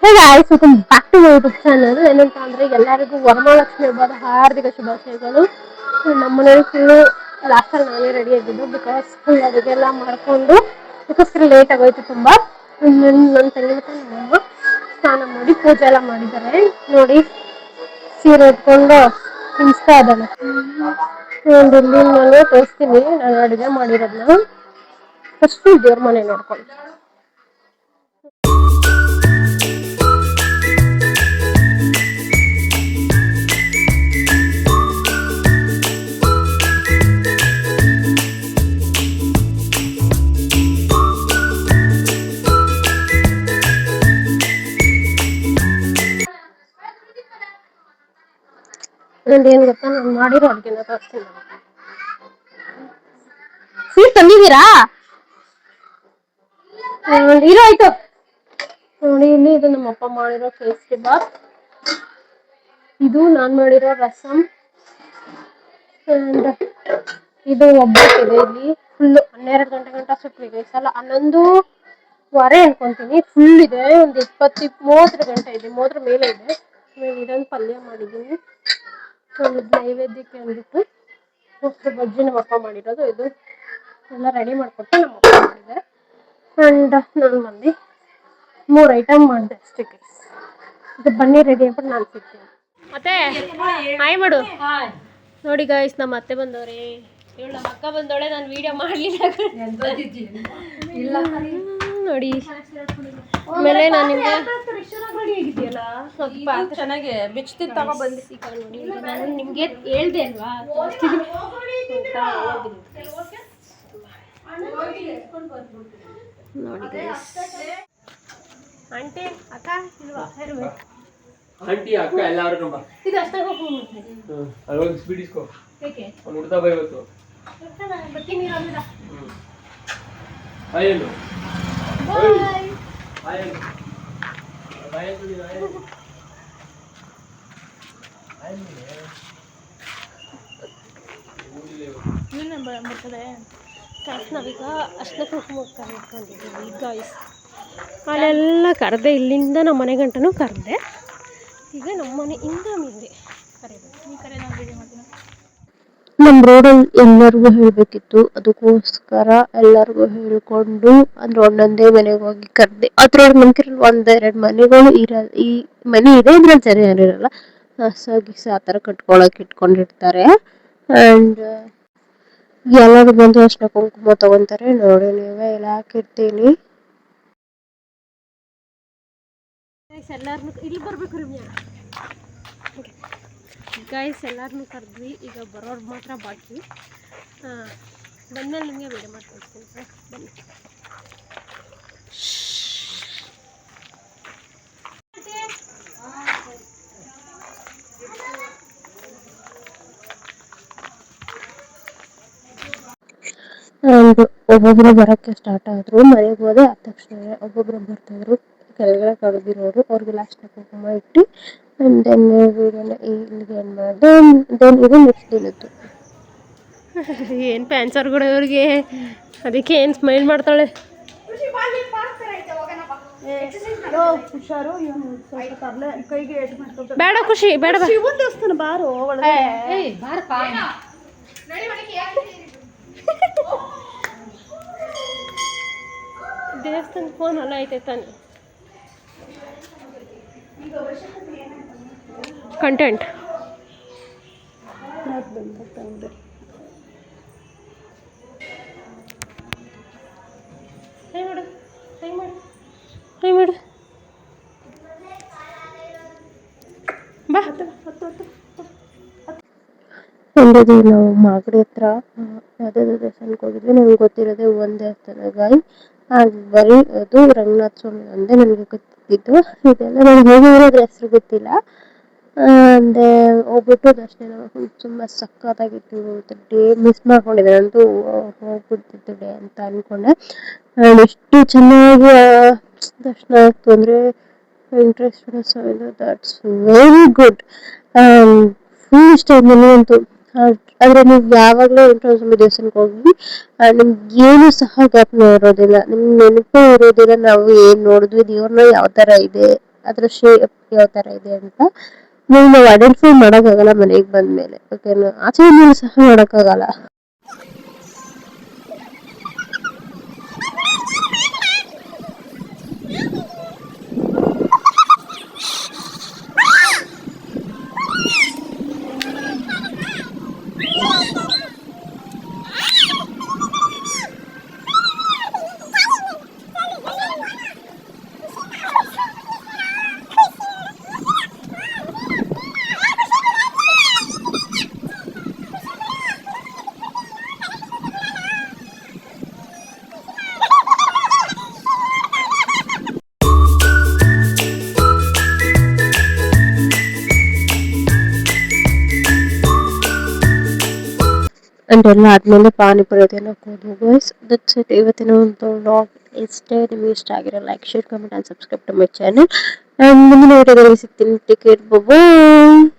Hey guys, welcome back to my YouTube channel. ಏನಂತ ಅಂದ್ರೆ ಎಲ್ಲರಿಗೂ ವರಮಹಾಲಕ್ಷ್ಮಿ ಹಬ್ಬದ ಹಾರ್ದಿಕ ಶುಭಾಶಯಗಳು. ನಮ್ಮನೇಲಿ ಫುಲ್ ಲಾಸ್ಟ್ ಅಲ್ಲಿ ನಾನೇ ರೆಡಿ ಆಗಿದ್ದು ಬಿಕಾಸ್ ಫುಲ್ ಅಡುಗೆಲ್ಲ ಮಾಡ್ಕೊಂಡು ಬಿಕಾಸ್ ಲೇಟ್ ಆಗೋಯ್ತು ತುಂಬಾ. ನನ್ನ ತಂಗಿ ಮತ್ತೆ ನಮ್ಮಮ್ಮ ಸ್ನಾನ ಮಾಡಿ ಪೂಜೆ ಎಲ್ಲ ಮಾಡಿದ್ದಾರೆ. ನೋಡಿ ಸೀರೆ ಉಟ್ಕೊಂಡು ಹಿಡಿಸ್ತಾ ಇದ್ದಾನೆ. ಇಲ್ಲಿ ನಾನು ತೋರಿಸ್ತೀನಿ ನಾನು ಅಡುಗೆ ಮಾಡಿರೋದನ್ನ. ಫಸ್ಟ್ ದೇವ್ರ ಮನೆ ನೋಡ್ಕೊಳ್ಳಿ. ಏನ್ ಗೊತ್ತಾ ನಾನು ಮಾಡಿರೋ ಅಡ್ಗೆನ ತೋರಿಸ್ತೀನಿ. ಸ್ವೀಟ್ ತಂದಿದ್ದೀರಾ? ಇರೋ ಆಯ್ತು ನೋಡಿ. ಇಲ್ಲಿ ಇದು ನಮ್ಮಪ್ಪ ಮಾಡಿರೋ ಕೇಸರಿ ಬಾತ್, ಇದು ನಾನ್ ಮಾಡಿರೋ ರಸಂ, ಅಂಡ್ ಇದು ಒಬ್ಬಟ್ಟಿದೆ. ಇಲ್ಲಿ ಫುಲ್ 12 ಗಂಟೆ ಗಂಟ ಸುಟ್ವಿ. ಈ ಸಲ 11:15 ಅನ್ಕೊಂತೀನಿ. ಫುಲ್ ಇದೆ, ಒಂದು 20-30 ಗಂಟೆ ಇದೆ, 30 ಮೇಲೆ ಇದೆ. ಇದೊಂದು ಪಲ್ಯ ಮಾಡಿದ್ದೀನಿ. ಒಂದು ನೈವೇದ್ಯಕ್ಕೆ ಅಂದ್ಬಿಟ್ಟು ಮೊಸರು ಬಜ್ಜಿ ನಮ್ಮಪ್ಪ ಮಾಡಿರೋದು. ಇದು ಎಲ್ಲ ರೆಡಿ ಮಾಡ್ಕೊಟ್ಟು ನಮ್ಮಪ್ಪ ಮಾಡಿದೆ. ಅಂಡ್ ನಾನು ಬಂದು 3 ಐಟಮ್ ಮಾಡಿದೆ ಅಷ್ಟೇ ಗೈಸ್. ಇದು ಬನ್ನಿ ರೆಡಿ ಆಗ್ಬಿಟ್ಟು ನಾನು ಸಿಗ್ತೀನಿ. ಮತ್ತೆ ಹಾಯ್ ಮಾಡು. ನೋಡಿ ಗೈಸ್, ನಮ್ಮ ಅತ್ತೆ ಬಂದವ್ರೆ, ಇವಳು ನಮ್ಮ ಅಕ್ಕ ಬಂದವಳೆ. ನಾನು ವಿಡಿಯೋ ಮಾಡಲಿಲ್ಲ ನೋಡಿ. ಆಮೇಲೆ ನಾನು ನಿಮಗೆ ಚೆನ್ನಾಗಿ ಬಿಚ್ಚಿ ತಗೋ ಬಂದು ನೋಡಿ. ನಾನು ನಿಮಗೆ ಹೇಳ್ದೆ ಅಲ್ವಾ ನೋಡಿ ಗೈಸ್. ಆಂಟಿ ಅಕ್ಕ ಇಲ್ವಾ? ಆಂಟಿ ಅಕ್ಕ ಎಲ್ಲಾರು ನಮ್ಮ ಇದು ಅಷ್ಟೇ ಹೋಗ್ಬಿಡ್ತೀನಿ. ಅಲ್ವಾಗ ಸ್ಪೀಡ್ ಇಸ್ಕೋ. ಏಕೆ ಅವ್ನು ಹುಡ್ತಾ ಬೈ ಇವತ್ತು ಬರ್ತೀನಿ ಇರೋದಿಲ್ಲ. ಆಯೇನು ಬಾಯ್. ಆಯೇನು ಆಯೇನು ಬರ್ತದೆ ಕಾಯ್ಸ್. ನಾವೀಗ ಅಷ್ಟೇ ಕುಂಕುಮ ಕರ್ಕೊಂಡಿದ್ದೀವಿ ಗಾಯ್ಸ್. ಅಲ್ಲೆಲ್ಲ ಕರೆದೆ, ಇಲ್ಲಿಂದ ನಮ್ಮ ಮನೆ ಗಂಟನೂ ಕರೆದೆ. ಈಗ ನಮ್ಮ ಮನೆಯಿಂದ ಮುಂದೆ ಕರೆಯೋದು. ಈ ಕರೆ ನಾವು ವಿಡಿಯೋ ಮಾಡ್ತೀನಿ. ನಮ್ಮ ರೋಡಲ್ಲಿ ಎಲ್ಲರಿಗೂ ಹೇಳಬೇಕಿತ್ತು, ಅದಕ್ಕೋಸ್ಕರ ಎಲ್ಲರಿಗೂ ಹೇಳ್ಕೊಂಡು ಅಂದ್ರೆ ಒಂದೊಂದೇ ಮನೆಗೆ ಹೋಗಿ ಕರೆದೆ. ಅದ್ರೊಳಗೆ ನಂಬಿಕೆರಲ್ಲಿ 1-2 ಮನೆಗಳು ಇರಲ್ಲ. ಈ ಮನೆ ಇದೆ, ಇದ್ರಲ್ಲಿ ಜನ ಯಾರಿರಲ್ಲ. ಹಸ ಆ ಥರ ಕಟ್ಕೊಳಕ್ಕೆ ಇಟ್ಕೊಂಡಿರ್ತಾರೆ. ಆ್ಯಂಡ್ ಎಲ್ಲರೂ ಬಂದು ಅಷ್ಟೇ ಕುಂಕುಮ ತಗೊತಾರೆ. ನೋಡಿ ನೀವೇ ಎಲ್ಲ ಹಾಕಿರ್ತೀನಿ. ಎಲ್ಲಾರನ್ನೂ ಇಲ್ಲಿ ಬರಬೇಕು ರಮ್ಯಾ. ಗೈಸ್ ಎಲ್ಲರನ್ನೂ ಕರೆದ್ವಿ. ಈಗ ಬರೋರು ಮಾತ್ರ ಬಾಕಿ. ಬಂದಮೇಲೆ ನಿಮಗೆ ವಿಡಿಯೋ ಮಾಡ್ಕೊಳ್ತೀನಿ ಸರ್. ಬನ್ನಿ. ಆ್ಯಂಡ್ ಒಬ್ಬೊಬ್ಬರು ಬರೋಕ್ಕೆ ಸ್ಟಾರ್ಟ್ ಆದರು. ಮನೆಗೆ ಹೋದೆ ಆದ ತಕ್ಷಣ ಒಬ್ಬೊಬ್ಬರು ಬರ್ತಾಯಿದ್ರು. ಕೆಳಗಡೆ ಕಳೆದಿರೋರು ಅವ್ರಿಗೆ ಲಾಸ್ಟ್ ಕುಂಕುಮ ಇಟ್ಟು ಆ್ಯಂಡ್ ದೆನ್ ವೀಡಿಯೋನ ಇಲ್ಲಿಗೆ ಏನು ಮಾಡಿದೆ. ದೆನ್ ಇದು ನೆಕ್ಸ್ಟ್ ದಿನದ್ದು. ಏನು ಪ್ಯಾನ್ಸರ್ ಕೂಡ ಇವ್ರಿಗೆ, ಅದಕ್ಕೆ ಏನು ಸ್ಮೈಲ್ ಮಾಡ್ತಾಳೆ. ಬೇಡ ಖುಷಿ ಬೇಡ, ದೇವಸ್ಥಾನ ಬಾರೋ ದೇವಸ್ಥಾನ ಫೋನ್ ಅಲ್ಲ ಐತೆ ತಾನೆ. ಕಂಟೆಂಟ್ ಹೈ ಮಾಡು, ಹೈ ಮಾಡು, ಹೈ ಮಾಡು. ಬಾ. ಒಂದೇ ನಾವು ಮಾಗಡಿ ಹತ್ರ ಯಾವುದಾದ್ರು ದೇವಸ್ಥಾನಕ್ಕೆ ಹೋಗಿದ್ವಿ. ನನಗೆ ಗೊತ್ತಿರೋದೇ ಒಂದು ದೇವಸ್ಥಾನ ಗಾಯಿ. ಬರೀ ಅದು ರಂಗನಾಥ ಸ್ವಾಮಿ ಒಂದೇ ನನಗೆ ಗೊತ್ತಿದ್ದು. ಇದೆಲ್ಲ ನನಗೆ ಹೋಗಿರೋದ್ರ ಹೆಸರು ಗೊತ್ತಿಲ್ಲ. ಅಂದೆ ಹೋಗ್ಬಿಟ್ಟು ದರ್ಶನ ತುಂಬ ಸಕ್ಕತ್ತಾಗಿತ್ತು. ಡೇ ಮಿಸ್ ಮಾಡ್ಕೊಂಡಿದ್ದೆ, ಅಂತೂ ಹೋಗ್ಬಿಡ್ತಿತ್ತು ಡೇ ಅಂತ ಅಂದ್ಕೊಂಡೆ. ಎಷ್ಟು ಚೆನ್ನಾಗಿ ದರ್ಶನ ಆಗ್ತು ಅಂದರೆ ವೆಂಕಟೇಶ್ವರ ಸ್ವಾಮಿ, ದಟ್ಸ್ ವೆರಿ ಗುಡ್. ಫುಲ್ ಇಷ್ಟ ಆಯ್ತು ನನಗಂತೂ. ಆದರೆ ನೀವು ಯಾವಾಗಲೂ ವೆಂಕಟೇಶ್ವರ ಸ್ವಾಮಿ ದೇವಸ್ಥಾನಕ್ಕೆ ಹೋಗಿ ನಿಮ್ಗೆ ಏನು ಸಹ ಜ್ಞಾಪನ ಇರೋದಿಲ್ಲ, ನಿಮ್ಗೆ ನೆನಪೇ ಇರೋದಿಲ್ಲ ನಾವು ಏನು ನೋಡಿದ್ವಿ, ದೇವ್ರನ್ನ ಯಾವ ಥರ ಇದೆ ಅದ್ರ ಶೇಪ್ ಯಾವ ತರ ಇದೆ ಅಂತ ನಾವು ಐಡೆಂಟಿಫೈ ಮಾಡೋಕ್ಕಾಗಲ್ಲ ಮನೆಗೆ ಬಂದ್ಮೇಲೆ. ಓಕೆನಾ, ಆಚೆ ಸಹ ಮಾಡೋಕ್ಕಾಗಲ್ಲ. ಅಂಡ್ ಎಲ್ಲ ಆದ್ಮೇಲೆ ಪಾನಿಪುರಿ ತಿನ್ನೋಕೆ ಹೋದ್ವು ಗೈಸ್. ದಟ್ಸ್ ಇಟ್ ಇವತ್ತಿನ ಒಂದು ವ್ಲಾಗ್. ಇಷ್ಟೇ. ನಿಮಗೆ ಇಷ್ಟ ಆಗಿರೋ like, share, comment and subscribe to my channel. And ಮುಂದಿನ ವಿಡಿಯೋದಲ್ಲಿ ಸಿಗ್ತೀನಿ. ಟೇಕ್ ಕೇರ್, ಬಾಯ್.